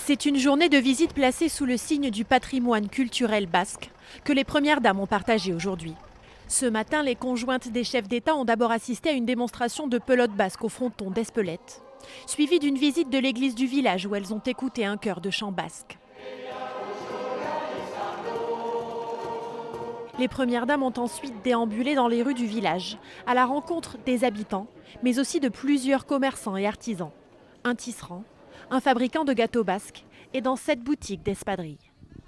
C'est une journée de visite placée sous le signe du patrimoine culturel basque que les premières dames ont partagé aujourd'hui. Ce matin, les conjointes des chefs d'État ont d'abord assisté à une démonstration de pelote basque au fronton d'Espelette, suivie d'une visite de l'église du village où elles ont écouté un chœur de chant basque. Les premières dames ont ensuite déambulé dans les rues du village, à la rencontre des habitants, mais aussi de plusieurs commerçants et artisans. Un tisserand, un fabricant de gâteaux basques et dans cette boutique d'espadrilles.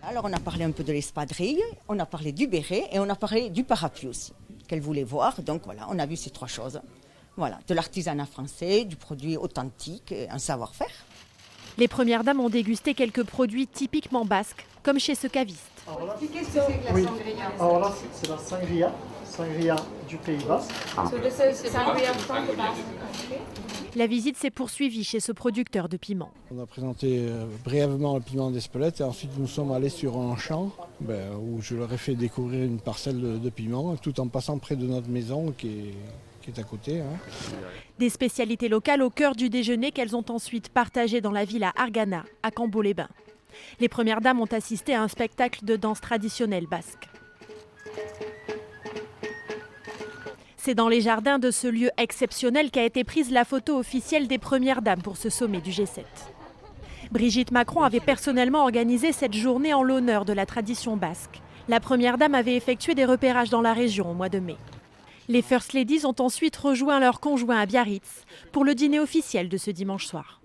Alors on a parlé un peu de l'espadrille, on a parlé du béret et on a parlé du parapluie aussi, qu'elle voulait voir. Donc voilà, on a vu ces trois choses. Voilà, de l'artisanat français, du produit authentique, un savoir-faire. Les premières dames ont dégusté quelques produits typiquement basques, comme chez ce caviste. Qu'est-ce que c'est que la sangria? Alors là, c'est la sangria du Pays Basque. So this is sangria from the Basque country. La visite s'est poursuivie chez ce producteur de piments. On a présenté brièvement le piment d'Espelette et ensuite nous sommes allés sur un champ où je leur ai fait découvrir une parcelle de piment tout en passant près de notre maison qui est à côté. Des spécialités locales au cœur du déjeuner qu'elles ont ensuite partagées dans la villa Argana, à Cambo-les-Bains. Les premières dames ont assisté à un spectacle de danse traditionnelle basque. C'est dans les jardins de ce lieu exceptionnel qu'a été prise la photo officielle des premières dames pour ce sommet du G7. Brigitte Macron avait personnellement organisé cette journée en l'honneur de la tradition basque. La première dame avait effectué des repérages dans la région au mois de mai. Les First Ladies ont ensuite rejoint leurs conjoints à Biarritz pour le dîner officiel de ce dimanche soir.